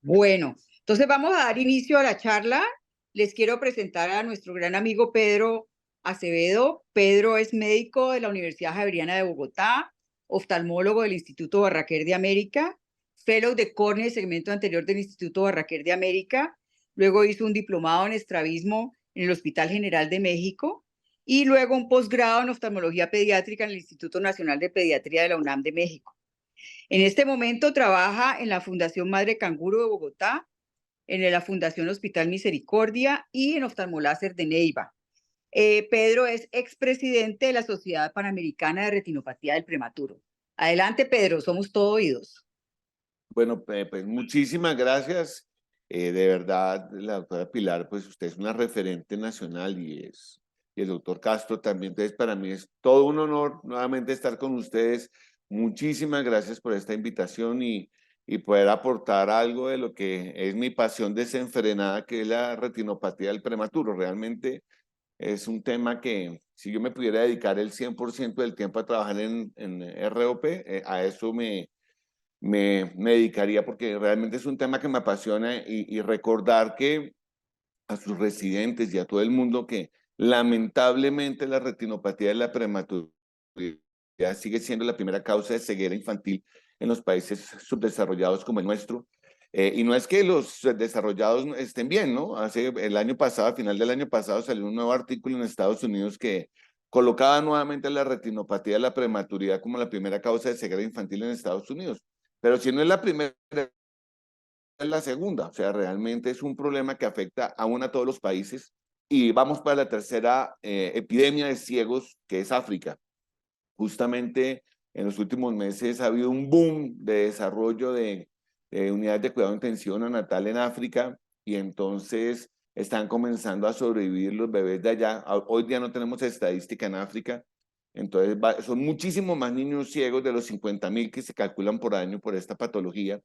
Bueno, entonces vamos a dar inicio a la charla. Les quiero presentar a nuestro gran amigo Pedro Acevedo. Pedro es médico de la Universidad Javeriana de Bogotá, oftalmólogo del Instituto Barraquer de América, fellow de córnea y segmento anterior del Instituto Barraquer de América. Luego hizo un diplomado en estrabismo en el Hospital General de México y luego un posgrado en oftalmología pediátrica en el Instituto Nacional de Pediatría de la UNAM de México. En este momento trabaja en la Fundación Madre Canguro de Bogotá, en la Fundación Hospital Misericordia y en Oftalmoláser de Neiva. Pedro es expresidente de la Sociedad Panamericana de Retinopatía del Prematuro. Adelante, Pedro, somos todo oídos. Bueno, pues muchísimas gracias. De verdad, la doctora Pilar, pues usted es una referente nacional y el doctor Castro también. Entonces, para mí es todo un honor nuevamente estar con ustedes. Muchísimas gracias por esta invitación y poder aportar algo de lo que es mi pasión desenfrenada, que es la retinopatía del prematuro. Realmente es un tema que si yo me pudiera dedicar el 100% del tiempo a trabajar en ROP, a eso me dedicaría porque realmente es un tema que me apasiona y recordar que a sus residentes y a todo el mundo que lamentablemente la retinopatía de la prematuridad sigue siendo la primera causa de ceguera infantil en los países subdesarrollados como el nuestro. Y no es que los desarrollados estén bien, ¿no? Hace el año pasado, a final del año pasado, salió un nuevo artículo en Estados Unidos que colocaba nuevamente la retinopatía de la prematuridad como la primera causa de ceguera infantil en Estados Unidos. Pero si no es la primera, es la segunda. O sea, realmente es un problema que afecta aún a todos los países. Y vamos para la tercera epidemia de ciegos, que es África. Justamente en los últimos meses ha habido un boom de desarrollo de unidades de cuidado intensivo neonatal en África y entonces están comenzando a sobrevivir los bebés de allá. Hoy día no tenemos estadística en África, entonces son muchísimos más niños ciegos de los 50.000 que se calculan por año por esta patología.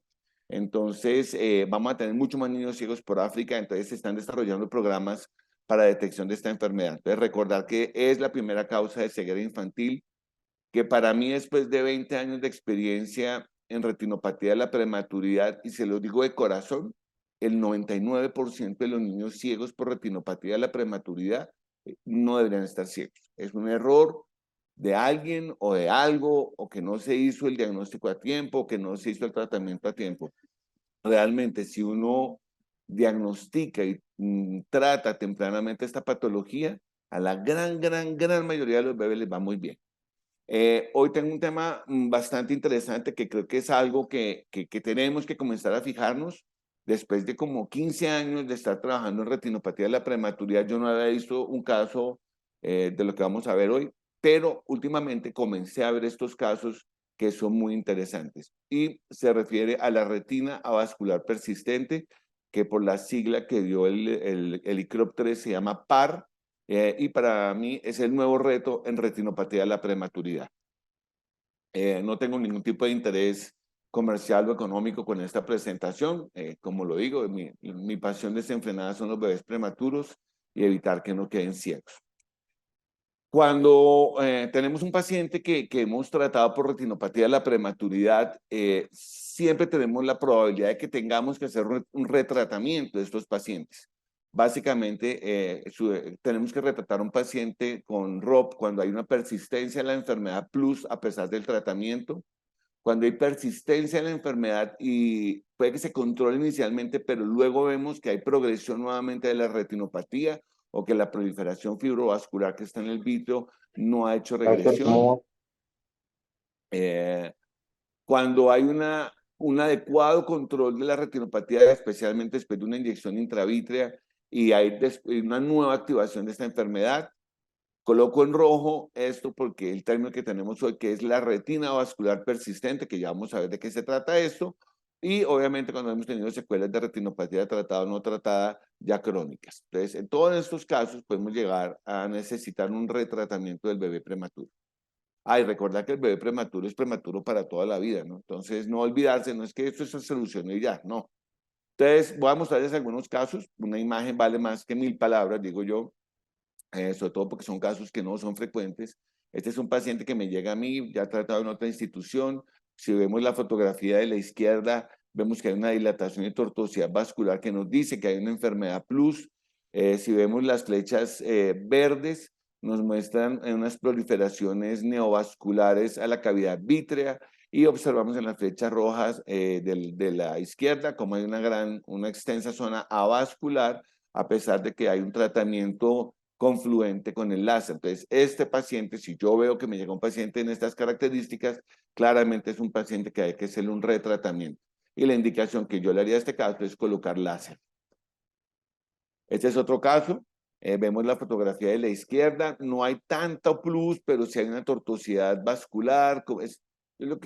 Entonces vamos a tener muchos más niños ciegos por África, entonces se están desarrollando programas para detección de esta enfermedad. Entonces recordar que es la primera causa de ceguera infantil, que para mí después de 20 años de experiencia en retinopatía de la prematuridad, y se lo digo de corazón, el 99% de los niños ciegos por retinopatía de la prematuridad no deberían estar ciegos. Es un error de alguien o de algo, o que no se hizo el diagnóstico a tiempo, o que no se hizo el tratamiento a tiempo. Realmente, si uno diagnostica y trata tempranamente esta patología, a la gran mayoría de los bebés les va muy bien. Hoy tengo un tema bastante interesante que creo que es algo que tenemos que comenzar a fijarnos. Después de como 15 años de estar trabajando en retinopatía de la prematuridad, yo no había visto un caso de lo que vamos a ver hoy, pero últimamente comencé a ver estos casos que son muy interesantes. Y se refiere a la retina avascular persistente, que por la sigla que dio el ICROP3 se llama PAR, y para mí es el nuevo reto en retinopatía de la prematuridad. No tengo ningún tipo de interés comercial o económico con esta presentación. Como lo digo, mi pasión desenfrenada son los bebés prematuros y evitar que no queden ciegos. Cuando tenemos un paciente que hemos tratado por retinopatía de la prematuridad, siempre tenemos la probabilidad de que tengamos que hacer un retratamiento de estos pacientes. Básicamente, tenemos que retratar a un paciente con ROP cuando hay una persistencia en la enfermedad plus a pesar del tratamiento, cuando hay persistencia en la enfermedad y puede que se controle inicialmente, pero luego vemos que hay progresión nuevamente de la retinopatía o que la proliferación fibrovascular que está en el vítreo no ha hecho regresión. Cuando hay un adecuado control de la retinopatía, especialmente después de una inyección intravítrea y hay una nueva activación de esta enfermedad. Coloco en rojo esto porque el término que tenemos hoy, que es la retina vascular persistente, que ya vamos a ver de qué se trata esto, y obviamente cuando hemos tenido secuelas de retinopatía tratada o no tratada ya crónicas. Entonces, en todos estos casos podemos llegar a necesitar un retratamiento del bebé prematuro. Y recordar que el bebé prematuro es prematuro para toda la vida, ¿no? Entonces, no olvidarse, no es que esto se solucione y ya, no. Entonces, voy a mostrarles algunos casos. Una imagen vale más que 1000 palabras, digo yo, sobre todo porque son casos que no son frecuentes. Este es un paciente que me llega a mí, ya tratado en otra institución. Si vemos la fotografía de la izquierda, vemos que hay una dilatación y tortuosidad vascular que nos dice que hay una enfermedad plus. Si vemos las flechas verdes, nos muestran unas proliferaciones neovasculares a la cavidad vítrea, y observamos en las flechas rojas de la izquierda como hay una extensa zona avascular, a pesar de que hay un tratamiento confluente con el láser. Entonces, este paciente, si yo veo que me llega un paciente en estas características, claramente es un paciente que hay que hacerle un retratamiento. Y la indicación que yo le haría a este caso es colocar láser. Este es otro caso. Vemos la fotografía de la izquierda. No hay tanto plus, pero sí hay una tortuosidad vascular. Yo lo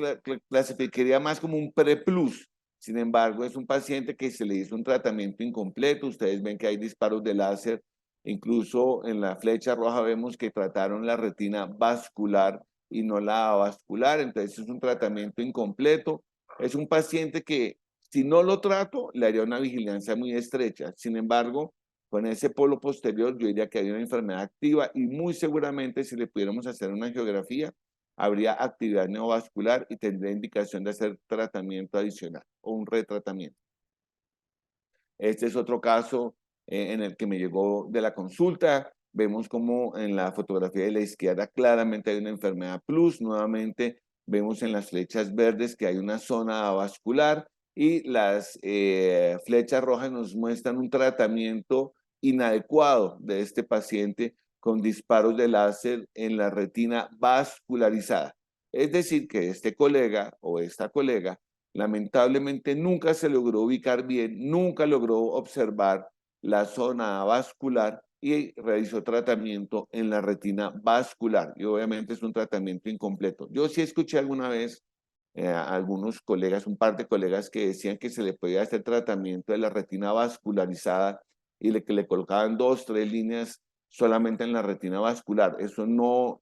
clasificaría más como un pre-plus. Sin embargo, es un paciente que se le hizo un tratamiento incompleto. Ustedes ven que hay disparos de láser. Incluso en la flecha roja vemos que trataron la retina vascular y no la avascular. Entonces es un tratamiento incompleto. Es un paciente que, si no lo trato, le haría una vigilancia muy estrecha. Sin embargo, con ese polo posterior, yo diría que hay una enfermedad activa, y muy seguramente, si le pudiéramos hacer una angiografía, habría actividad neovascular y tendría indicación de hacer tratamiento adicional o un retratamiento. Este es otro caso en el que me llegó de la consulta. Vemos como en la fotografía de la izquierda claramente hay una enfermedad plus. Nuevamente vemos en las flechas verdes que hay una zona avascular, y las flechas rojas nos muestran un tratamiento inadecuado de este paciente con disparos de láser en la retina vascularizada. Es decir, que este colega o esta colega lamentablemente nunca se logró ubicar bien, nunca logró observar la zona vascular y realizó tratamiento en la retina vascular, y obviamente es un tratamiento incompleto. Yo sí escuché alguna vez a algunos colegas, un par de colegas, que decían que se le podía hacer tratamiento de la retina vascularizada y que le colocaban 2, 3 líneas solamente en la retina vascular. Eso no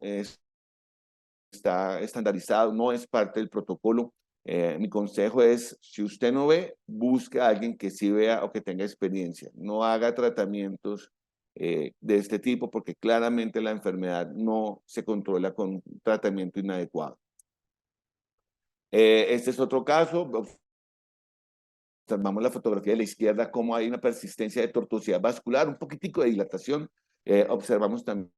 está estandarizado, no es parte del protocolo. Mi consejo es, si usted no ve, busque a alguien que sí vea o que tenga experiencia. No haga tratamientos de este tipo, porque claramente la enfermedad no se controla con un tratamiento inadecuado. Este es otro caso. Observamos la fotografía de la izquierda, cómo hay una persistencia de tortuosidad vascular, un poquitico de dilatación. Observamos también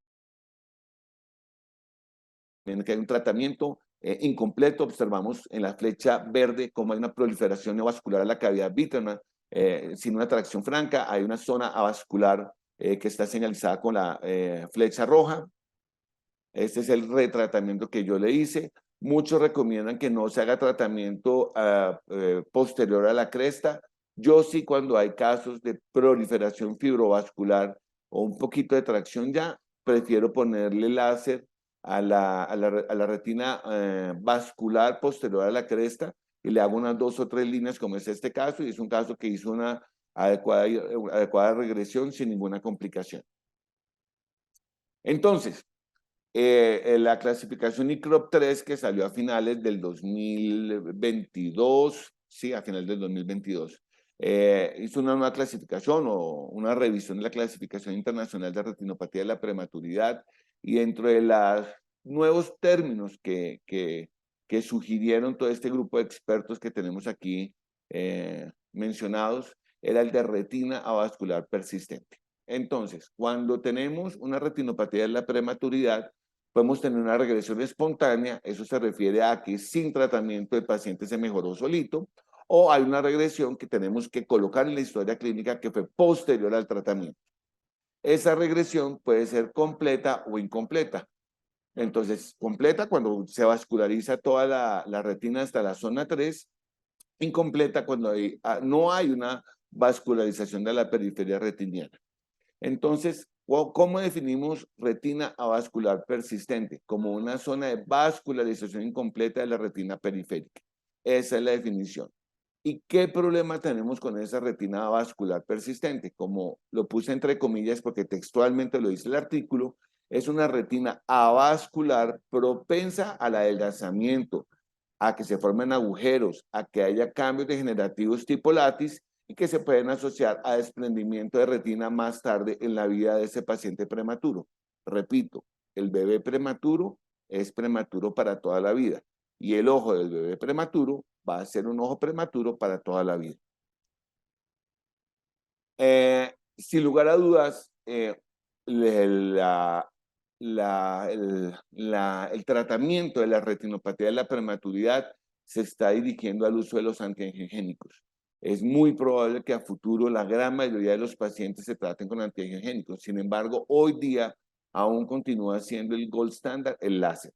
que hay un tratamiento incompleto. Observamos en la flecha verde cómo hay una proliferación neovascular a la cavidad vítrea, sin una tracción franca. Hay una zona avascular que está señalizada con la flecha roja. Este es el retratamiento que yo le hice. Muchos recomiendan que no se haga tratamiento posterior a la cresta. Yo sí, cuando hay casos de proliferación fibrovascular o un poquito de tracción ya, prefiero ponerle láser a la retina vascular posterior a la cresta, y le hago unas 2 o 3 líneas, como es este caso, y es un caso que hizo una adecuada regresión sin ninguna complicación. Entonces, la clasificación ICROP 3, que salió a finales del 2022, sí, a finales del 2022, hizo una nueva clasificación o una revisión de la clasificación internacional de retinopatía de la prematuridad, y dentro de los nuevos términos que sugirieron todo este grupo de expertos que tenemos aquí mencionados, era el de retina avascular persistente. Entonces, cuando tenemos una retinopatía de la prematuridad, podemos tener una regresión espontánea. Eso se refiere a que sin tratamiento el paciente se mejoró solito, o hay una regresión que tenemos que colocar en la historia clínica que fue posterior al tratamiento. Esa regresión puede ser completa o incompleta. Entonces, completa cuando se vasculariza toda la retina hasta la zona 3, incompleta cuando no hay una vascularización de la periferia retiniana. Entonces, ¿cómo definimos retina avascular persistente? Como una zona de vascularización incompleta de la retina periférica. Esa es la definición. ¿Y qué problema tenemos con esa retina avascular persistente? Como lo puse entre comillas porque textualmente lo dice el artículo, es una retina avascular propensa al adelgazamiento, a que se formen agujeros, a que haya cambios degenerativos tipo látiz, y que se pueden asociar a desprendimiento de retina más tarde en la vida de ese paciente prematuro. Repito, el bebé prematuro es prematuro para toda la vida, y el ojo del bebé prematuro va a ser un ojo prematuro para toda la vida. Sin lugar a dudas, el tratamiento de la retinopatía de la prematuridad se está dirigiendo al uso de los antiangiogénicos. Es muy probable que a futuro la gran mayoría de los pacientes se traten con antiangiogénicos. Sin embargo, hoy día aún continúa siendo el gold standard el láser.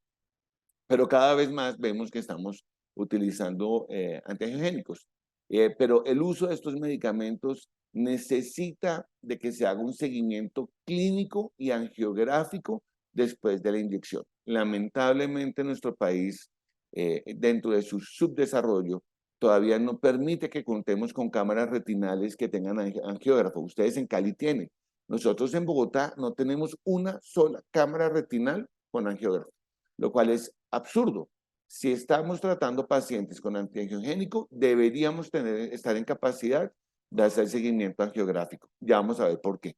Pero cada vez más vemos que estamos utilizando antiangiogénicos. Pero el uso de estos medicamentos necesita de que se haga un seguimiento clínico y angiográfico después de la inyección. Lamentablemente nuestro país, dentro de su subdesarrollo, todavía no permite que contemos con cámaras retinales que tengan angiógrafo. Ustedes en Cali tienen. Nosotros en Bogotá no tenemos una sola cámara retinal con angiógrafo, lo cual es absurdo. Si estamos tratando pacientes con antiangiogénico, deberíamos estar en capacidad de hacer seguimiento angiográfico. Ya vamos a ver por qué.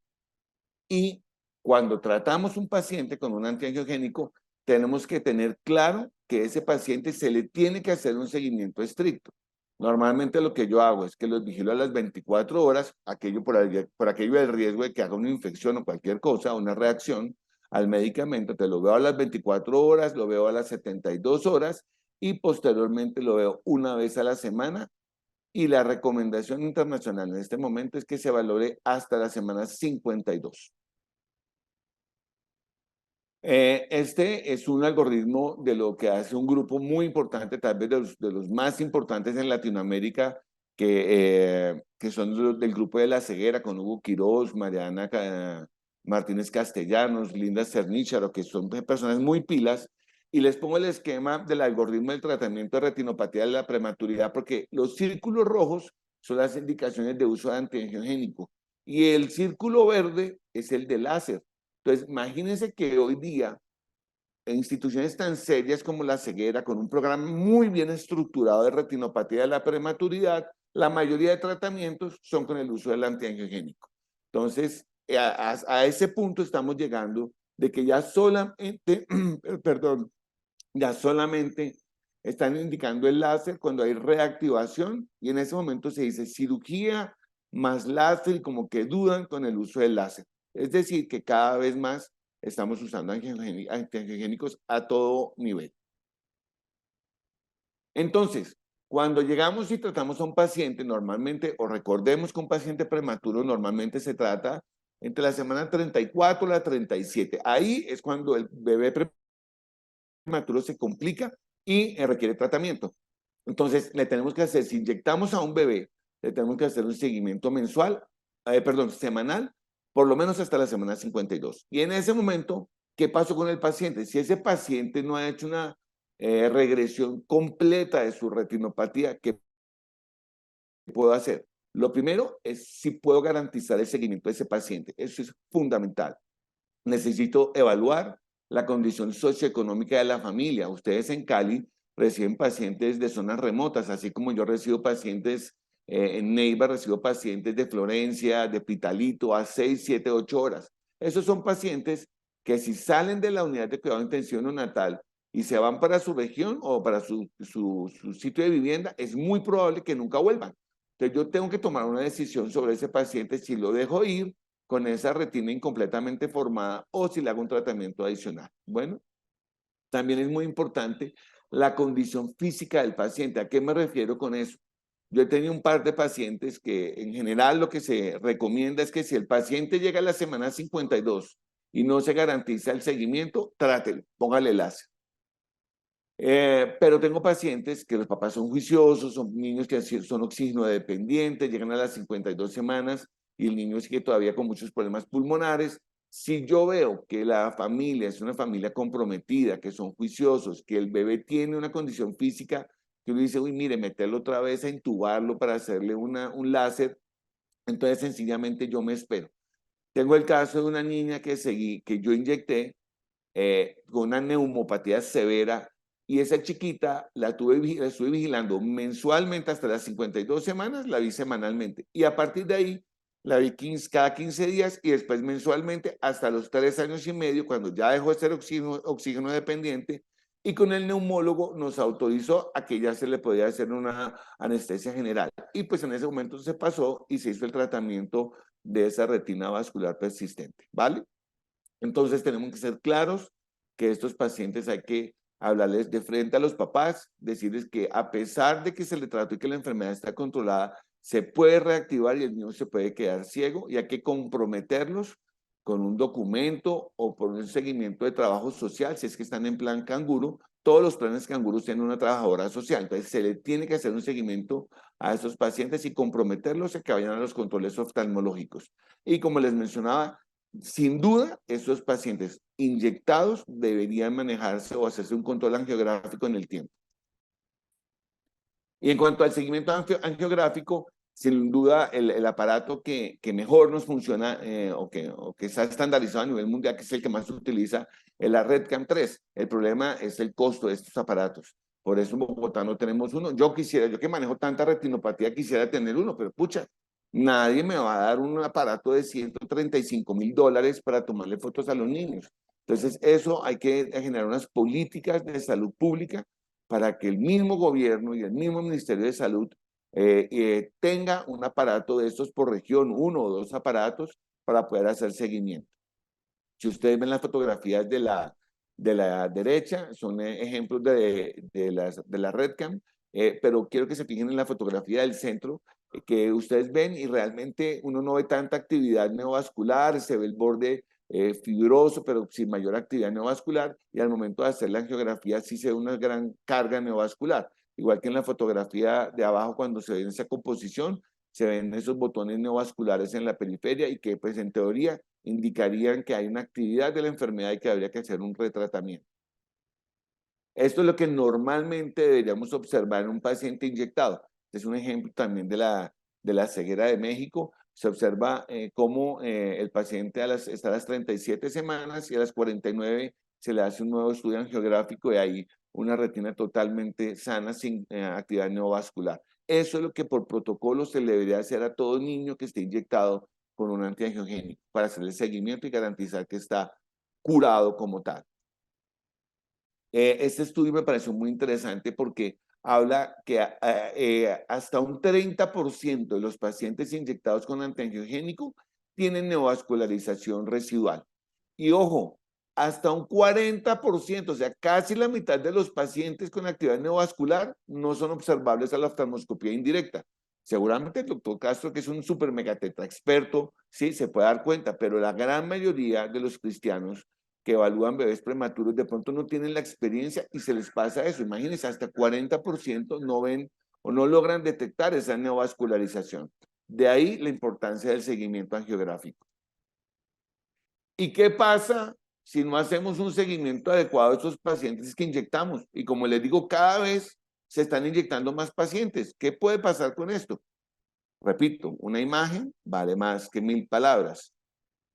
Y cuando tratamos un paciente con un antiangiogénico, tenemos que tener claro que ese paciente se le tiene que hacer un seguimiento estricto. Normalmente lo que yo hago es que los vigilo a las 24 horas, por aquello del riesgo de que haga una infección o cualquier cosa, una reacción al medicamento, te lo veo a las 24 horas, lo veo a las 72 horas y posteriormente lo veo una vez a la semana. Y la recomendación internacional en este momento es que se valore hasta la semana 52. Este es un algoritmo de lo que hace un grupo muy importante, tal vez de los más importantes en Latinoamérica, que son del grupo de la ceguera, con Hugo Quiroz, Mariana Martínez Castellanos, Linda Cernícharo, que son personas muy pilas. Y les pongo el esquema del algoritmo del tratamiento de retinopatía de la prematuridad, porque los círculos rojos son las indicaciones de uso de antiangiogénico y el círculo verde es el de láser. Entonces, imagínense que hoy día, en instituciones tan serias como la ceguera, con un programa muy bien estructurado de retinopatía de la prematuridad, la mayoría de tratamientos son con el uso del antiangiogénico. Entonces, a ese punto estamos llegando de que ya solamente, perdón, ya solamente están indicando el láser cuando hay reactivación y en ese momento se dice cirugía más láser y como que dudan con el uso del láser. Es decir, que cada vez más estamos usando antiangiogénicos a todo nivel. Entonces, cuando llegamos y tratamos a un paciente, normalmente, o recordemos que un paciente prematuro normalmente se trata entre la semana 34 y la 37. Ahí es cuando el bebé prematuro se complica y requiere tratamiento. Entonces, le tenemos que hacer, si inyectamos a un bebé, le tenemos que hacer un seguimiento mensual, semanal, por lo menos hasta la semana 52. Y en ese momento, ¿qué pasó con el paciente? Si ese paciente no ha hecho una regresión completa de su retinopatía, ¿qué puedo hacer? Lo primero es si puedo garantizar el seguimiento de ese paciente. Eso es fundamental. Necesito evaluar la condición socioeconómica de la familia. Ustedes en Cali reciben pacientes de zonas remotas, así como yo recibo pacientes en Neiva, recibo pacientes de Florencia, de Pitalito, a 6, 7, 8 horas. Esos son pacientes que si salen de la unidad de cuidado intensivo neonatal y se van para su región o para su sitio de vivienda, es muy probable que nunca vuelvan. Entonces yo tengo que tomar una decisión sobre ese paciente si lo dejo ir con esa retina incompletamente formada o si le hago un tratamiento adicional. Bueno, también es muy importante la condición física del paciente. ¿A qué me refiero con eso? Yo he tenido un par de pacientes que en general lo que se recomienda es que si el paciente llega a la semana 52 y no se garantiza el seguimiento, trátelo, póngale láser. Pero tengo pacientes que los papás son juiciosos, son niños que son oxígeno dependientes, llegan a las 52 semanas y el niño sigue todavía con muchos problemas pulmonares. Si yo veo que la familia es una familia comprometida, que son juiciosos, que el bebé tiene una condición física, que uno dice, uy, mire, meterlo otra vez a intubarlo para hacerle un láser, entonces sencillamente yo me espero. Tengo el caso de una niña que yo inyecté con una neumopatía severa y esa chiquita la estuve vigilando mensualmente hasta las 52 semanas, la vi semanalmente y a partir de ahí la vi cada 15 días y después mensualmente hasta los 3 años y medio cuando ya dejó de ser oxígeno dependiente y con el neumólogo nos autorizó a que ya se le podía hacer una anestesia general. Y pues en ese momento se pasó y se hizo el tratamiento de esa retina vascular persistente, ¿vale? Entonces tenemos que ser claros que estos pacientes hay que hablarles de frente a los papás, decirles que a pesar de que se le trató y que la enfermedad está controlada, se puede reactivar y el niño se puede quedar ciego y hay que comprometerlos con un documento o por un seguimiento de trabajo social, si es que están en plan canguro. Todos los planes canguros tienen una trabajadora social, entonces se le tiene que hacer un seguimiento a esos pacientes y comprometerlos a que vayan a los controles oftalmológicos. Y como les mencionaba, sin duda, estos pacientes inyectados deberían manejarse o hacerse un control angiográfico en el tiempo. Y en cuanto al seguimiento angiográfico, sin duda el aparato que mejor nos funciona o que está estandarizado a nivel mundial, que es el que más se utiliza, es la RedCam 3. El problema es el costo de estos aparatos. Por eso en Bogotá no tenemos uno. Yo que manejo tanta retinopatía, quisiera tener uno, pero pucha, nadie me va a dar un aparato de $135.000 para tomarle fotos a los niños. Entonces, eso hay que generar unas políticas de salud pública para que el mismo gobierno y el mismo Ministerio de Salud tenga un aparato de estos por región, 1 o 2 aparatos para poder hacer seguimiento. Si ustedes ven las fotografías de la derecha, son ejemplos de la RedCam, pero quiero que se fijen en la fotografía del centro, que ustedes ven y realmente uno no ve tanta actividad neovascular, se ve el borde fibroso, pero sin mayor actividad neovascular, y al momento de hacer la angiografía sí se ve una gran carga neovascular. Igual que en la fotografía de abajo, cuando se ve en esa composición, se ven esos botones neovasculares en la periferia y que pues en teoría indicarían que hay una actividad de la enfermedad y que habría que hacer un retratamiento. Esto es lo que normalmente deberíamos observar en un paciente inyectado. Es un ejemplo también de la ceguera de México. Se observa cómo el paciente está a las 37 semanas y a las 49 se le hace un nuevo estudio angiográfico y hay una retina totalmente sana sin actividad neovascular. Eso es lo que por protocolo se le debería hacer a todo niño que esté inyectado con un antiangiogénico para hacer el seguimiento y garantizar que está curado como tal. Este estudio me pareció muy interesante porque habla que hasta un 30% de los pacientes inyectados con antiangiogénico tienen neovascularización residual. Y ojo, hasta un 40%, o sea, casi la mitad de los pacientes con actividad neovascular no son observables a la oftalmoscopía indirecta. Seguramente el doctor Castro, que es un super megatetra experto, sí, se puede dar cuenta, pero la gran mayoría de los cristianos que evalúan bebés prematuros de pronto no tienen la experiencia y se les pasa eso. Imagínense, hasta 40% no ven o no logran detectar esa neovascularización. De ahí la importancia del seguimiento angiográfico. ¿Y qué pasa si no hacemos un seguimiento adecuado a estos pacientes que inyectamos? Y como les digo, cada vez se están inyectando más pacientes. ¿Qué puede pasar con esto? Repito, una imagen vale más que 1000 palabras.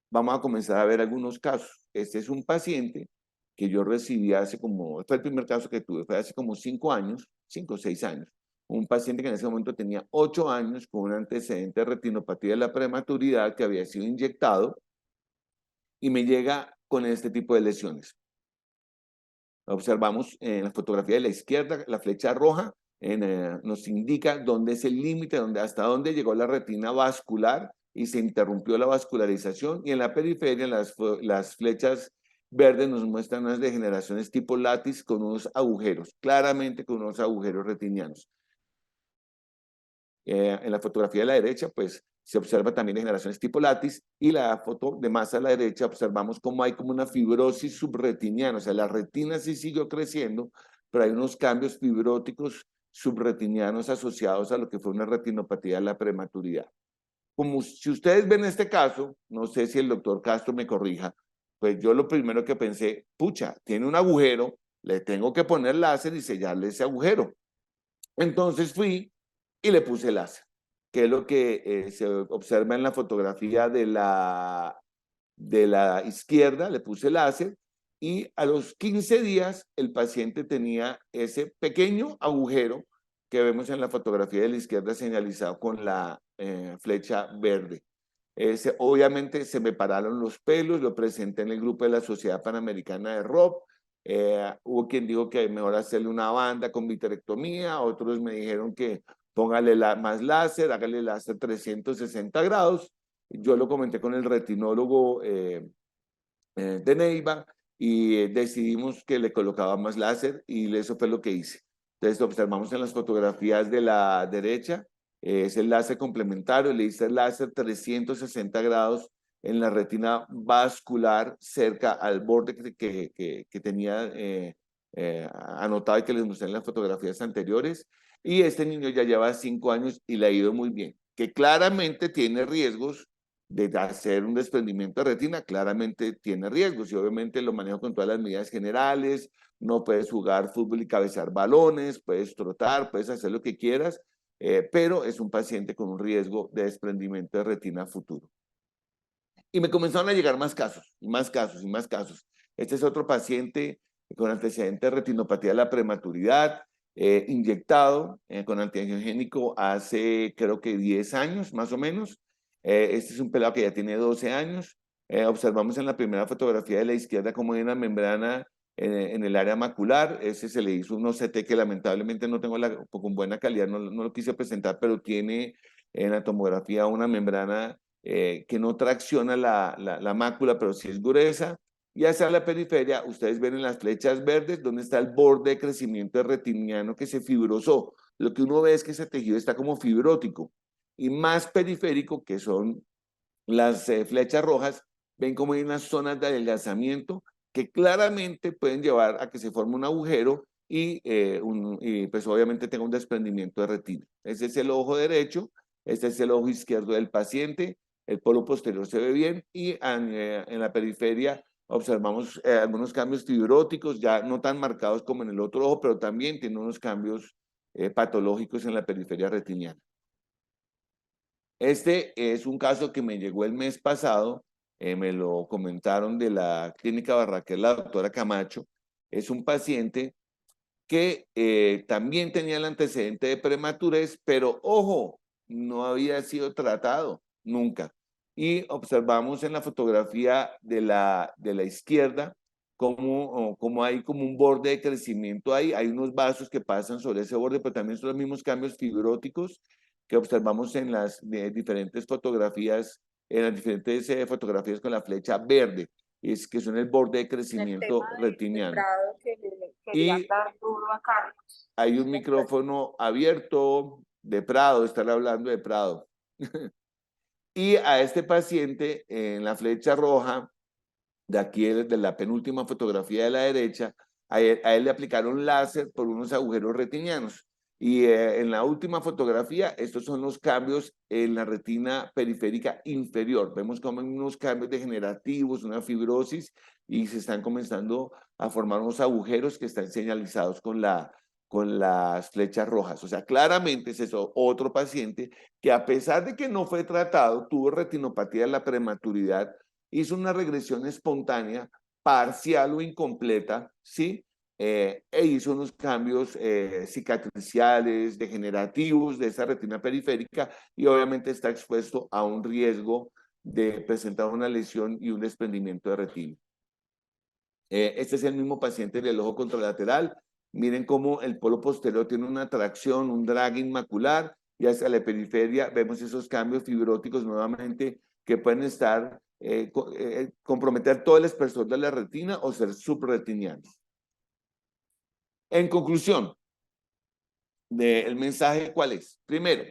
Vamos a comenzar a ver algunos casos. Este es un paciente que yo recibí fue el primer caso que tuve, fue hace como 5 años, 5 o 6 años. Un paciente que en ese momento tenía 8 años con un antecedente de retinopatía de la prematuridad que había sido inyectado y me llega con este tipo de lesiones. Observamos en la fotografía de la izquierda, la flecha roja nos indica dónde es el límite, hasta dónde llegó la retina vascular y se interrumpió la vascularización. Y en la periferia, las flechas verdes nos muestran unas degeneraciones tipo látiz con unos agujeros, claramente con unos agujeros retinianos. En la fotografía de la derecha, pues se observa también degeneraciones tipo látiz y la foto de más a la derecha observamos cómo hay como una fibrosis subretiniana, o sea, la retina sí siguió creciendo, pero hay unos cambios fibróticos subretinianos asociados a lo que fue una retinopatía de la prematuridad. Como si ustedes ven este caso, no sé si el doctor Castro me corrija, pues yo lo primero que pensé, pucha, tiene un agujero, le tengo que poner láser y sellarle ese agujero. Entonces fui y le puse láser, que es lo que se observa en la fotografía de la izquierda, le puse láser y a los 15 días el paciente tenía ese pequeño agujero que vemos en la fotografía de la izquierda señalizado con la flecha verde. Obviamente se me pararon los pelos, lo presenté en el grupo de la Sociedad Panamericana de ROP Hubo quien dijo que mejor hacerle una banda con viterectomía, otros me dijeron que póngale más láser, hágale láser 360 grados. Yo lo comenté con el retinólogo de Neiva y decidimos que le colocaba más láser y eso fue lo que hice. Entonces observamos en las fotografías de la derecha, es el láser complementario, le hice el láser 360 grados en la retina vascular cerca al borde que tenía anotado y que les mostré en las fotografías anteriores. Y este niño ya lleva 5 años y le ha ido muy bien, que claramente tiene riesgos de hacer un desprendimiento de retina, claramente tiene riesgos y obviamente lo manejo con todas las medidas generales. No puedes jugar fútbol y cabecear balones, puedes trotar, puedes hacer lo que quieras, pero es un paciente con un riesgo de desprendimiento de retina futuro. Y me comenzaron a llegar más casos, y más casos, y más casos. Este es otro paciente con antecedente de retinopatía de la prematuridad, inyectado con antiangiogénico hace creo que 10 años, más o menos. Este es un pelado que ya tiene 12 años. Observamos en la primera fotografía de la izquierda como hay una membrana en el área macular. Ese se le hizo un OCT que lamentablemente no tengo con buena calidad, no lo quise presentar, pero tiene en la tomografía una membrana que no tracciona la mácula, pero sí es gruesa. Y hacia la periferia, ustedes ven en las flechas verdes donde está el borde de crecimiento retiniano que se fibrosó. Lo que uno ve es que ese tejido está como fibrótico. Y más periférico, que son las flechas rojas, ven como hay unas zonas de adelgazamiento que claramente pueden llevar a que se forme un agujero y pues obviamente tenga un desprendimiento de retina. Ese es el ojo derecho, este es el ojo izquierdo del paciente, el polo posterior se ve bien y en la periferia observamos algunos cambios fibróticos, ya no tan marcados como en el otro ojo, pero también tiene unos cambios patológicos en la periferia retiniana. Este es un caso que me llegó el mes pasado, me lo comentaron de la clínica Barraquer, la doctora Camacho. Es un paciente que también tenía el antecedente de prematurez, pero ojo, no había sido tratado nunca. Y observamos en la fotografía de la izquierda como hay como un borde de crecimiento ahí, hay unos vasos que pasan sobre ese borde, pero también son los mismos cambios fibróticos que observamos en las diferentes fotografías, en las diferentes fotografías con la flecha verde, es que son el borde de crecimiento retiniano. Que le quería Y dar duro a Carlos. hay un micrófono abierto de Prado, estar hablando de Prado. Y a este paciente en la flecha roja, de aquí de la penúltima fotografía de la derecha, a él le aplicaron láser por unos agujeros retinianos. Y en la última fotografía, estos son los cambios en la retina periférica inferior. Vemos como hay unos cambios degenerativos, una fibrosis, y se están comenzando a formar unos agujeros que están señalizados con las flechas rojas. O sea, claramente es eso, otro paciente que a pesar de que no fue tratado, tuvo retinopatía de la prematuridad, hizo una regresión espontánea, parcial o incompleta, ¿sí? E hizo unos cambios cicatriciales, degenerativos de esa retina periférica y obviamente está expuesto a un riesgo de presentar una lesión y un desprendimiento de retina. Este es el mismo paciente del ojo contralateral. Miren cómo el polo posterior tiene una tracción, un dragging macular y hacia la periferia vemos esos cambios fibróticos nuevamente que pueden estar comprometer todo el espesor de la retina o ser subretinianos. En conclusión, el mensaje, ¿cuál es? Primero,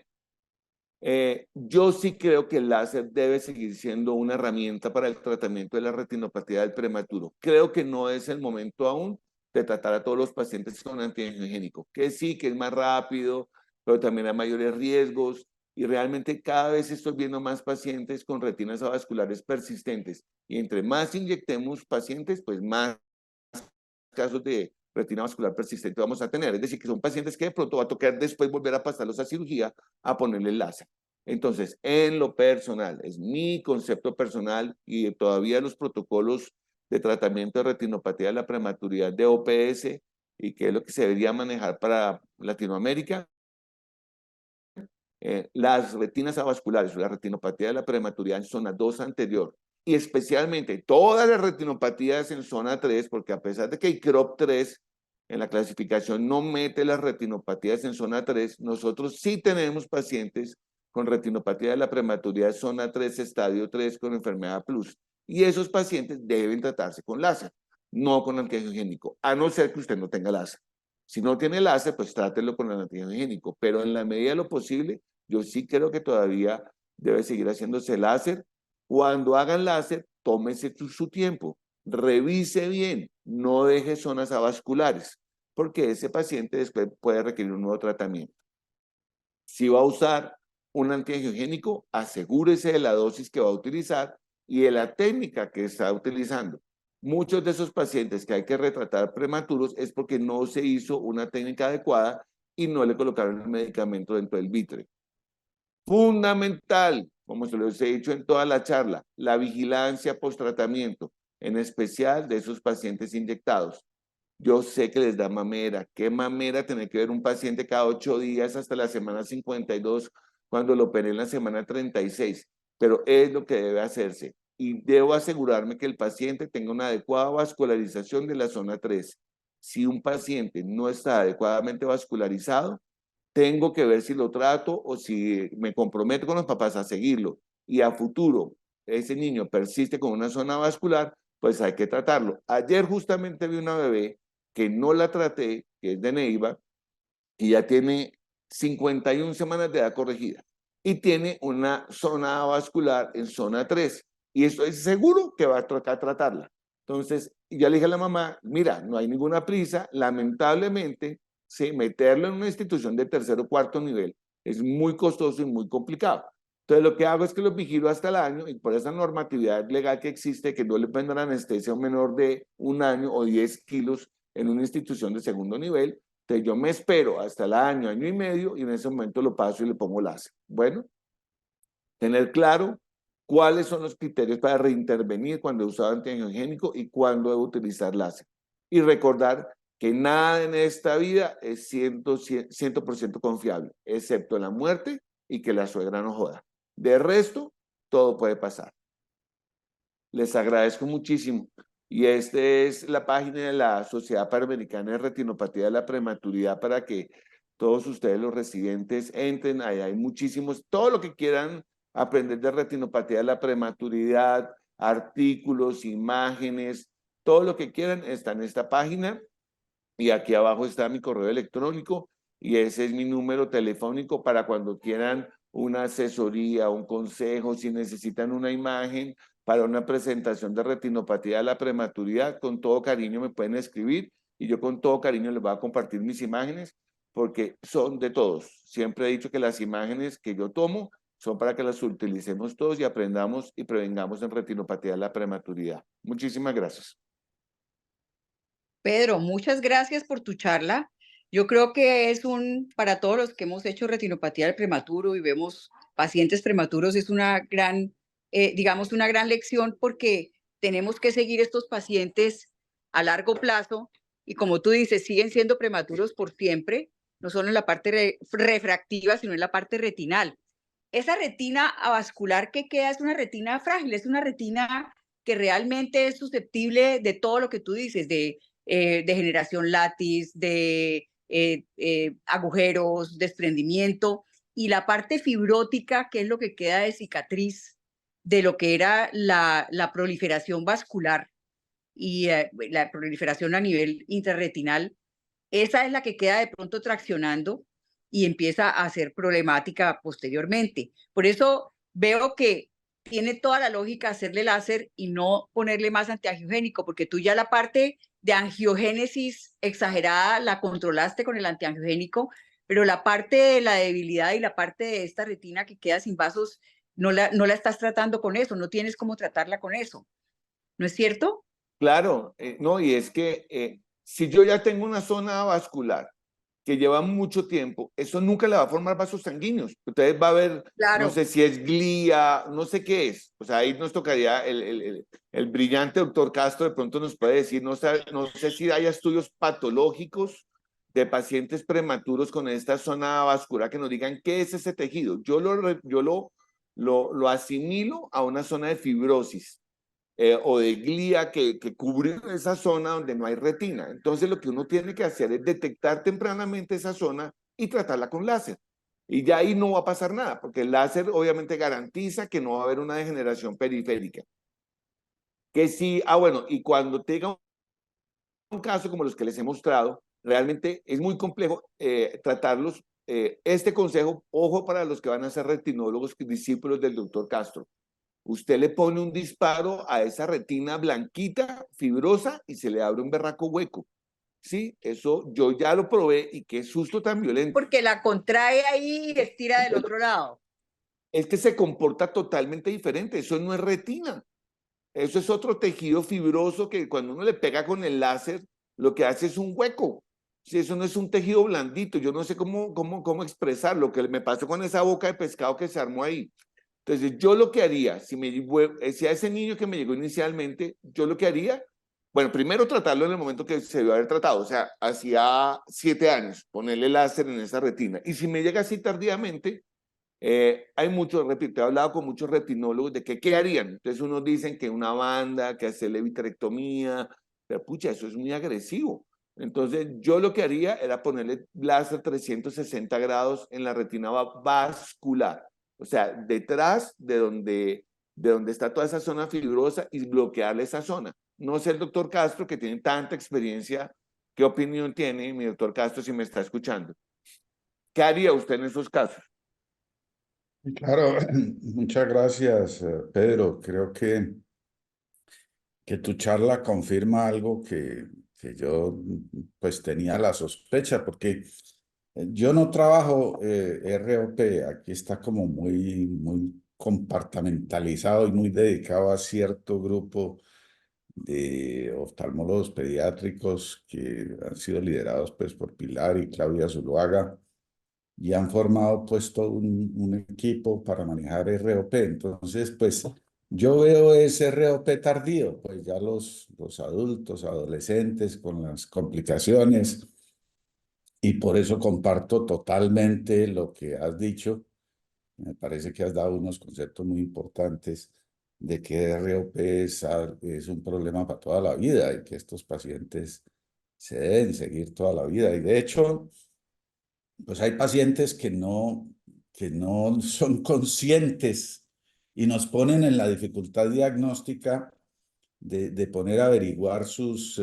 yo sí creo que el láser debe seguir siendo una herramienta para el tratamiento de la retinopatía del prematuro. Creo que no es el momento aún de tratar a todos los pacientes con antiangiogénico, que sí, que es más rápido, pero también hay mayores riesgos y realmente cada vez estoy viendo más pacientes con retinas avasculares persistentes y entre más inyectemos pacientes, pues más casos de retina vascular persistente vamos a tener. Es decir, que son pacientes que de pronto va a tocar después volver a pasarlos a cirugía a ponerle el láser. Entonces, en lo personal, es mi concepto personal y todavía los protocolos de tratamiento de retinopatía de la prematuridad de OPS y que es lo que se debería manejar para Latinoamérica, las retinas avasculares o la retinopatía de la prematuridad en zona 2 anterior y especialmente todas las retinopatías en zona 3, porque a pesar de que hay CROP 3, en la clasificación no mete las retinopatías en zona 3, nosotros sí tenemos pacientes con retinopatía de la prematuridad zona 3, estadio 3 con enfermedad plus. Y esos pacientes deben tratarse con láser, no con antiangiogénico, a no ser que usted no tenga láser. Si no tiene láser, pues trátelo con el antiangiogénico, pero en la medida de lo posible, yo sí creo que todavía debe seguir haciéndose láser. Cuando hagan láser, tómese su tiempo, revise bien, no deje zonas avasculares, porque ese paciente después puede requerir un nuevo tratamiento. Si va a usar un antiangiogénico, asegúrese de la dosis que va a utilizar y de la técnica que está utilizando. Muchos de esos pacientes que hay que retratar prematuros es porque no se hizo una técnica adecuada y no le colocaron el medicamento dentro del vítreo. Fundamental, como se los he dicho en toda la charla, la vigilancia post-tratamiento, en especial de esos pacientes inyectados. Yo sé que les da mamera. ¿Qué mamera tener que ver un paciente cada 8 días hasta la semana 52 cuando lo operé en la semana 36? Pero es lo que debe hacerse. Y debo asegurarme que el paciente tenga una adecuada vascularización de la zona 3. Si un paciente no está adecuadamente vascularizado, tengo que ver si lo trato o si me comprometo con los papás a seguirlo. Y a futuro, ese niño persiste con una zona vascular, pues hay que tratarlo. Ayer justamente vi una bebé que no la traté, que es de Neiva, y ya tiene 51 semanas de edad corregida. Y tiene una zona vascular en zona 3. Y estoy seguro que va a tocar tratarla. Entonces, ya le dije a la mamá, mira, no hay ninguna prisa, lamentablemente, sí, meterlo en una institución de tercer o cuarto nivel es muy costoso y muy complicado. Entonces, lo que hago es que lo vigilo hasta el año y por esa normatividad legal que existe, que no le pueden dar anestesia a un menor de 1 año o 10 kilos en una institución de segundo nivel. Entonces, yo me espero hasta el año, año y medio y en ese momento lo paso y le pongo láser. Bueno, tener claro cuáles son los criterios para reintervenir cuando he usado antiangiogénico y cuándo debo utilizar láser. Y recordar que nada en esta vida es 100% confiable, excepto la muerte y que la suegra no joda. De resto, todo puede pasar. Les agradezco muchísimo. Y esta es la página de la Sociedad Panamericana de Retinopatía de la Prematuridad para que todos ustedes, los residentes, entren. Ahí hay muchísimos, todo lo que quieran aprender de retinopatía de la prematuridad, artículos, imágenes, todo lo que quieran está en esta página. Y aquí abajo está mi correo electrónico y ese es mi número telefónico para cuando quieran una asesoría, un consejo, si necesitan una imagen para una presentación de retinopatía de la prematuridad, con todo cariño me pueden escribir y yo con todo cariño les voy a compartir mis imágenes porque son de todos. Siempre he dicho que las imágenes que yo tomo son para que las utilicemos todos y aprendamos y prevengamos en retinopatía de la prematuridad. Muchísimas gracias. Pedro, muchas gracias por tu charla. Yo creo que es para todos los que hemos hecho retinopatía del prematuro y vemos pacientes prematuros, es una gran, digamos, una gran lección porque tenemos que seguir estos pacientes a largo plazo y como tú dices, siguen siendo prematuros por siempre, no solo en la parte refractiva, sino en la parte retinal. Esa retina avascular que queda es una retina frágil, es una retina que realmente es susceptible de todo lo que tú dices, de degeneración latis, de agujeros, desprendimiento, y la parte fibrótica, que es lo que queda de cicatriz de lo que era la proliferación vascular y la proliferación a nivel intrarretinal, esa es la que queda de pronto traccionando y empieza a ser problemática posteriormente. Por eso veo que tiene toda la lógica hacerle láser y no ponerle más antiangiogénico, porque tú ya la parte de angiogénesis exagerada la controlaste con el antiangiogénico, pero la parte de la debilidad y la parte de esta retina que queda sin vasos, no la estás tratando con eso, no tienes cómo tratarla con eso. ¿No es cierto? Claro, no, y es que si yo ya tengo una zona vascular que lleva mucho tiempo, eso nunca le va a formar vasos sanguíneos. Ustedes va a ver, no Claro. sé si es glía, no sé qué es. O sea, ahí nos tocaría el brillante doctor Castro de pronto nos puede decir, no sé si hay estudios patológicos de pacientes prematuros con esta zona vascular que nos digan qué es ese tejido. Yo lo asimilo a una zona de fibrosis. o de glía que cubren esa zona donde no hay retina. Entonces lo que uno tiene que hacer es detectar tempranamente esa zona y tratarla con láser. Y ya ahí no va a pasar nada, porque el láser obviamente garantiza que no va a haber una degeneración periférica. Que sí, bueno, y cuando tenga un caso como los que les he mostrado, realmente es muy complejo tratarlos. Este consejo, ojo para los que van a ser retinólogos, discípulos del doctor Castro. Usted le pone un disparo a esa retina blanquita, fibrosa, y se le abre un berraco hueco. Sí, eso yo ya lo probé y qué susto tan violento. Porque la contrae ahí y estira del otro lado. Es que se comporta totalmente diferente. Eso no es retina. Eso es otro tejido fibroso que cuando uno le pega con el láser, lo que hace es un hueco. Si eso no es un tejido blandito, yo no sé cómo expresarlo, que me pasó con esa boca de pescado que se armó ahí. Entonces, yo lo que haría, si a ese niño que me llegó inicialmente, yo lo que haría, bueno, primero tratarlo en el momento que se debió haber tratado, o sea, hacía 7 años, ponerle láser en esa retina. Y si me llega así tardíamente, hay muchos, repito, he hablado con muchos retinólogos de que qué harían. Entonces, unos dicen que una banda, que hacerle vitrectomía, pero pucha, eso es muy agresivo. Entonces, yo lo que haría era ponerle láser 360 grados en la retina vascular, o sea, detrás de donde está toda esa zona fibrosa y bloquearle esa zona. No sé el doctor Castro, que tiene tanta experiencia, ¿qué opinión tiene mi doctor Castro si me está escuchando? ¿Qué haría usted en esos casos? Claro, muchas gracias, Pedro. Creo que tu charla confirma algo que yo pues tenía la sospecha, porque yo no trabajo ROP, aquí está como muy compartamentalizado y muy dedicado a cierto grupo de oftalmólogos pediátricos que han sido liderados pues por Pilar y Claudia Zuluaga y han formado pues todo un equipo para manejar ROP. Entonces, pues yo veo ese ROP tardío, pues ya los adultos, adolescentes con las complicaciones, y por eso comparto totalmente lo que has dicho. Me parece que has dado unos conceptos muy importantes de que ROP es un problema para toda la vida y que estos pacientes se deben seguir toda la vida. Y de hecho, pues hay pacientes que no son conscientes y nos ponen en la dificultad diagnóstica de poner a averiguar sus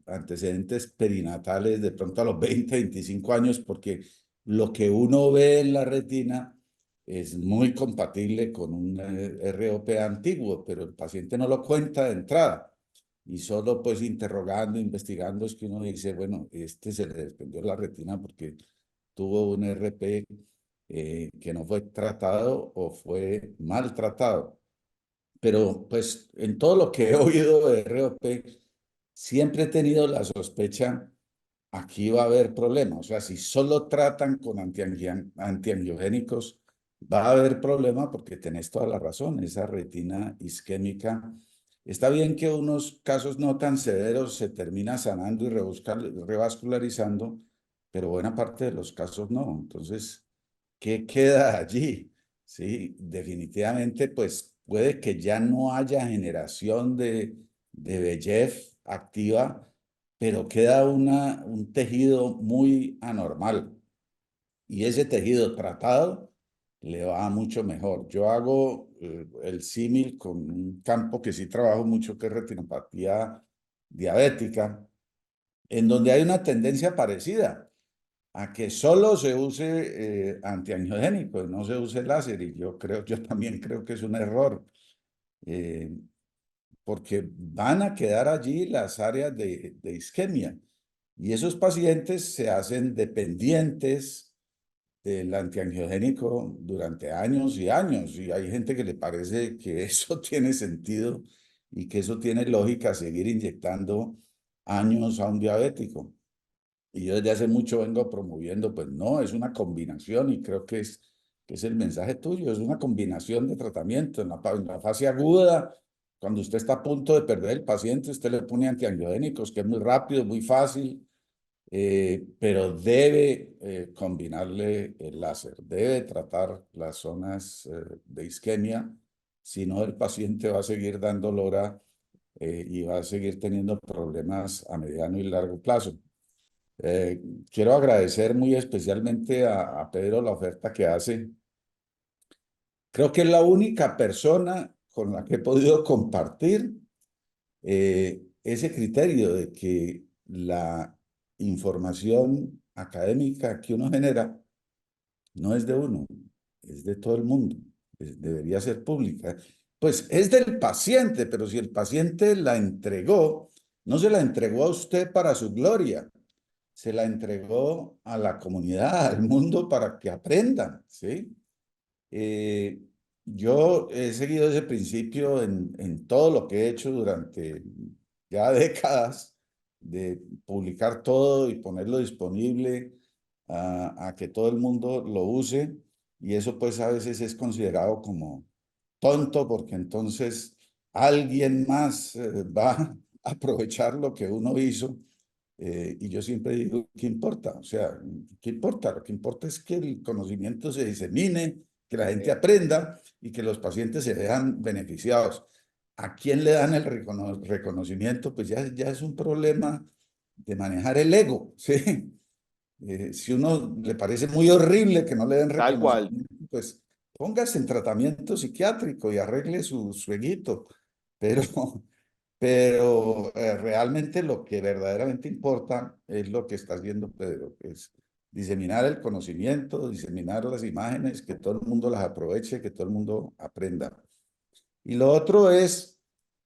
antecedentes perinatales de pronto a los 20, 25 años, porque lo que uno ve en la retina es muy compatible con un ROP antiguo, pero el paciente no lo cuenta de entrada. Y solo pues interrogando, investigando, es que uno dice, bueno, este se le desprendió la retina porque tuvo un RP que no fue tratado o fue maltratado. Pero pues en todo lo que he oído de ROP, siempre he tenido la sospecha, aquí va a haber problemas. O sea, si solo tratan con antiangiogénicos, va a haber problema porque tenés toda la razón, esa retina isquémica. Está bien que unos casos no tan severos se termina sanando y revascularizando, pero buena parte de los casos no. Entonces, ¿qué queda allí? Sí, definitivamente, pues puede que ya no haya generación de VEGF activa, pero queda un tejido muy anormal. Y ese tejido tratado le va mucho mejor. Yo hago el símil con un campo que sí trabajo mucho, que es retinopatía diabética, en donde hay una tendencia parecida a que solo se use antiangiogénico, no se use láser. Y yo también creo que es un error, eh, porque van a quedar allí las áreas de isquemia. Y esos pacientes se hacen dependientes del antiangiogénico durante años y años. Y hay gente que le parece que eso tiene sentido y que eso tiene lógica, seguir inyectando años a un diabético. Y yo desde hace mucho vengo promoviendo, pues no, es una combinación y creo que es el mensaje tuyo, es una combinación de tratamiento. En la fase aguda, cuando usted está a punto de perder el paciente, usted le pone antiangiogénicos, que es muy rápido, muy fácil, pero debe combinarle el láser, debe tratar las zonas de isquemia, si no el paciente va a seguir dando lora y va a seguir teniendo problemas a mediano y largo plazo. Quiero agradecer muy especialmente a Pedro la oferta que hace. Creo que es la única persona con la que he podido compartir ese criterio de que la información académica que uno genera no es de uno, es de todo el mundo, debería ser pública. Pues es del paciente, pero si el paciente la entregó, no se la entregó a usted para su gloria, se la entregó a la comunidad, al mundo para que aprendan, ¿sí? Eh, yo he seguido ese principio en todo lo que he hecho durante ya décadas, de publicar todo y ponerlo disponible a que todo el mundo lo use, y eso pues a veces es considerado como tonto porque entonces alguien más va a aprovechar lo que uno hizo. Y yo siempre digo, ¿qué importa? O sea, ¿qué importa? Lo que importa es que el conocimiento se disemine, que la gente aprenda y que los pacientes se vean beneficiados. ¿A quién le dan el reconocimiento? Pues ya es un problema de manejar el ego, ¿sí? Si uno le parece muy horrible que no le den Tal cual. reconocimiento, pues póngase en tratamiento psiquiátrico y arregle su eguito. Pero, pero realmente lo que verdaderamente importa es lo que está haciendo Pedro, que es diseminar el conocimiento, diseminar las imágenes, que todo el mundo las aproveche, que todo el mundo aprenda. Y lo otro es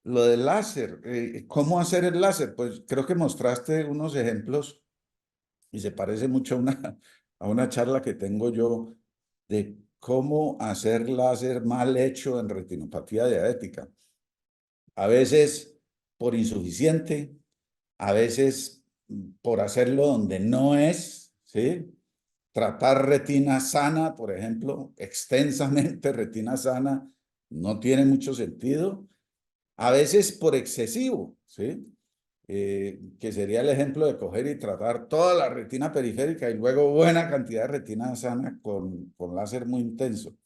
lo del láser. ¿Cómo hacer el láser? Pues creo que mostraste unos ejemplos y se parece mucho a una charla que tengo yo de cómo hacer láser mal hecho en retinopatía diabética. A veces por insuficiente, a veces por hacerlo donde no es, ¿sí? Tratar retina sana, por ejemplo, extensamente retina sana, no tiene mucho sentido. A veces por excesivo, ¿sí? Que sería el ejemplo de coger y tratar toda la retina periférica y luego buena cantidad de retina sana con láser muy intenso.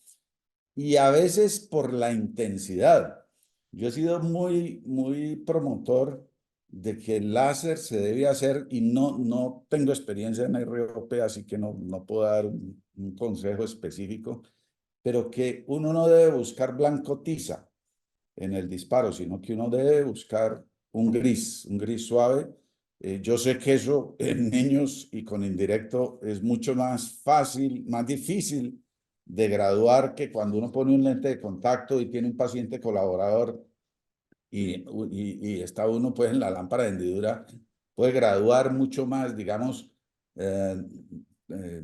Y a veces por la intensidad. Yo he sido muy promotor de que el láser se debe hacer, y no tengo experiencia en ROP, así que no puedo dar un consejo específico, pero que uno no debe buscar blanco tiza en el disparo, sino que uno debe buscar un gris suave. Yo sé que eso en niños y con indirecto es mucho más fácil, más difícil de graduar que cuando uno pone un lente de contacto y tiene un paciente colaborador y está uno pues en la lámpara de hendidura, puede graduar mucho más, digamos, eh, eh,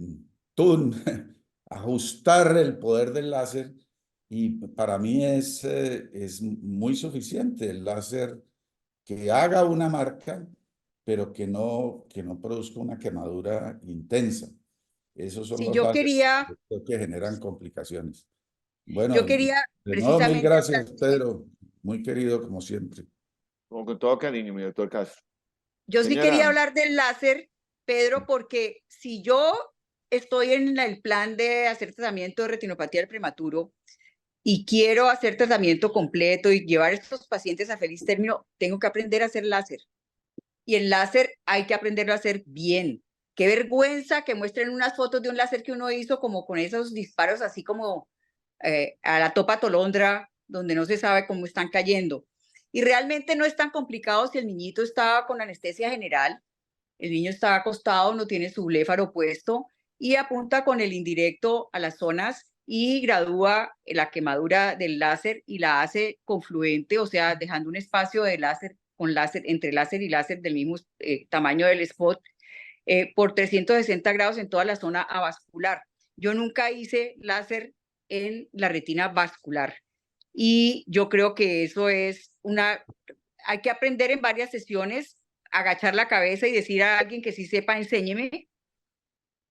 ajustar el poder del láser, y para mí es muy suficiente el láser que haga una marca, pero que no produzca una quemadura intensa. Esos son Si los yo láseres quería, que generan complicaciones. yo Bueno, quería de nuevo, mil precisamente gracias, hablar. Pedro. Muy querido, como siempre. Con todo cariño, mi doctor Castro. Yo sí quería Señora, hablar del láser, Pedro, porque si yo estoy en el plan de hacer tratamiento de retinopatía del prematuro y quiero hacer tratamiento completo y llevar a estos pacientes a feliz término, tengo que aprender a hacer láser. Y el láser hay que aprenderlo a hacer bien. Qué vergüenza que muestren unas fotos de un láser que uno hizo como con esos disparos así como a la topa tolondra, donde no se sabe cómo están cayendo. Y realmente no es tan complicado si el niñito estaba con anestesia general, el niño está acostado, no tiene su bléfaro puesto y apunta con el indirecto a las zonas y gradúa la quemadura del láser y la hace confluente, o sea, dejando un espacio de láser con láser, entre láser y láser del mismo tamaño del spot, por 360 grados en toda la zona avascular. Yo nunca hice láser en la retina vascular y yo creo que eso es hay que aprender en varias sesiones, agachar la cabeza y decir a alguien que sí sepa, enséñeme,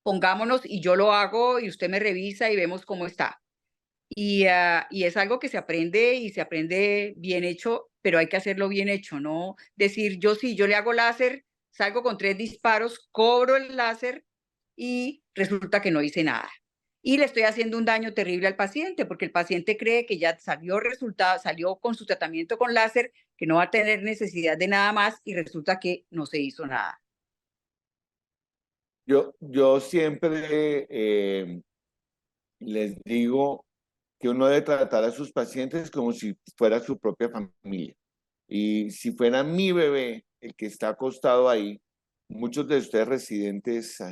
pongámonos y yo lo hago y usted me revisa y vemos cómo está. Y es algo que se aprende y se aprende bien hecho, pero hay que hacerlo bien hecho, no decir yo sí, yo le hago láser, salgo con 3 disparos, cobro el láser y resulta que no hice nada. y le estoy haciendo un daño terrible al paciente, porque el paciente cree que ya salió resultado, salió con su tratamiento con láser, que no va a tener necesidad de nada más, y resulta que no se hizo nada. Yo siempre les digo que uno debe tratar a sus pacientes como si fuera su propia familia. Y si fuera mi bebé el que está acostado ahí, muchos de ustedes residentes,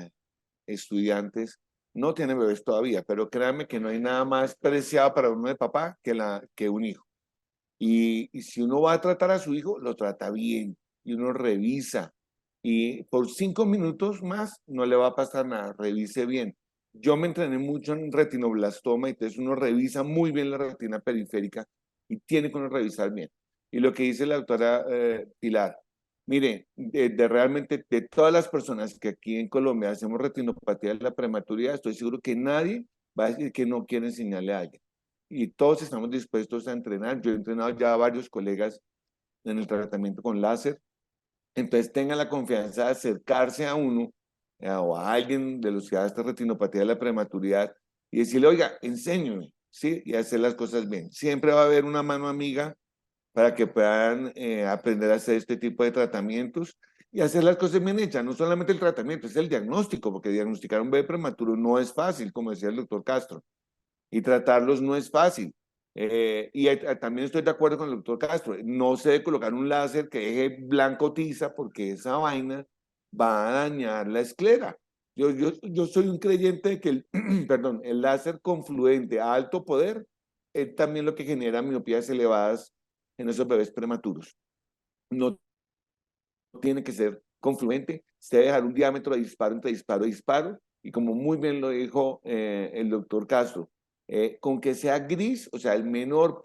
estudiantes, no tienen bebés todavía, pero créanme que no hay nada más preciado para uno de papá que un hijo. Y si uno va a tratar a su hijo, lo trata bien y uno revisa. Y por 5 minutos más no le va a pasar nada, revise bien. Yo me entrené mucho en retinoblastoma, entonces uno revisa muy bien la retina periférica y tiene que uno revisar bien. Y lo que dice la doctora Pilar, mire, realmente de todas las personas que aquí en Colombia hacemos retinopatía de la prematuridad, estoy seguro que nadie va a decir que no quiere enseñarle a alguien y todos estamos dispuestos a entrenar. Yo he entrenado ya a varios colegas en el tratamiento con láser. Entonces tengan la confianza de acercarse a uno o a alguien de los que da esta retinopatía de la prematuridad y decirle, oiga, enséñeme, ¿sí? Y hacer las cosas bien. Siempre va a haber una mano amiga para que puedan aprender a hacer este tipo de tratamientos y hacer las cosas bien hechas. No solamente el tratamiento, es el diagnóstico, porque diagnosticar un bebé prematuro no es fácil, como decía el doctor Castro, y tratarlos no es fácil. También estoy de acuerdo con el doctor Castro, no se debe colocar un láser que deje blanco tiza porque esa vaina va a dañar la esclera. Yo soy un creyente de que perdón, el láser confluente a alto poder es también lo que genera miopías elevadas en esos bebés prematuros. No tiene que ser confluente, se debe dejar un diámetro de disparo entre disparo y disparo, y como muy bien lo dijo el doctor Castro, con que sea gris, o sea, el menor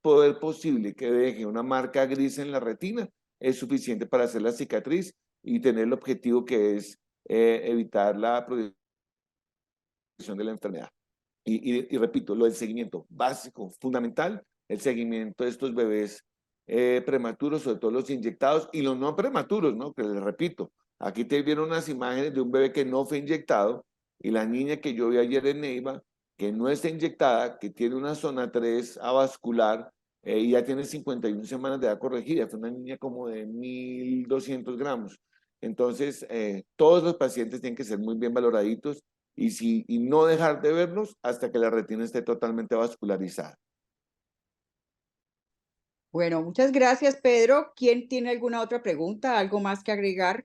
poder posible que deje una marca gris en la retina, es suficiente para hacer la cicatriz y tener el objetivo que es evitar la progresión de la enfermedad. Y repito, lo del seguimiento básico, fundamental, el seguimiento de estos bebés prematuros, sobre todo los inyectados y los no prematuros, ¿no? Que les repito, aquí te vieron unas imágenes de un bebé que no fue inyectado y la niña que yo vi ayer en Neiva, que no está inyectada, que tiene una zona 3 avascular y ya tiene 51 semanas de edad corregida, fue una niña como de 1.200 gramos. Entonces, todos los pacientes tienen que ser muy bien valoraditos y no dejar de verlos hasta que la retina esté totalmente vascularizada. Bueno, muchas gracias, Pedro. ¿Quién tiene alguna otra pregunta? ¿Algo más que agregar?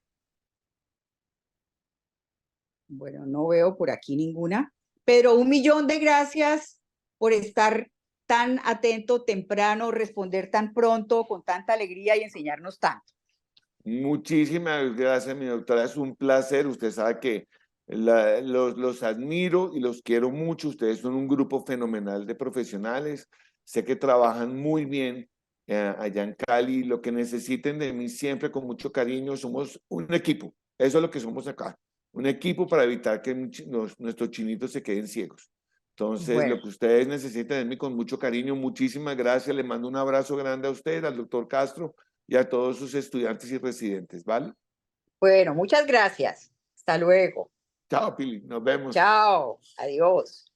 Bueno, no veo por aquí ninguna. Pedro, 1.000.000 de gracias por estar tan atento, temprano, responder tan pronto, con tanta alegría y enseñarnos tanto. Muchísimas gracias, mi doctora. Es un placer. Usted sabe que los admiro y los quiero mucho. Ustedes son un grupo fenomenal de profesionales. Sé que trabajan muy bien allá en Cali. Lo que necesiten de mí siempre con mucho cariño. Somos un equipo. Eso es lo que somos acá. Un equipo para evitar que nuestros chinitos se queden ciegos. Entonces, Bueno, lo que ustedes necesiten de mí con mucho cariño, muchísimas gracias. Le mando un abrazo grande a usted, al doctor Castro y a todos sus estudiantes y residentes, ¿vale? bueno, muchas gracias. Hasta luego. Chao, Pili, nos vemos. Chao. Adiós.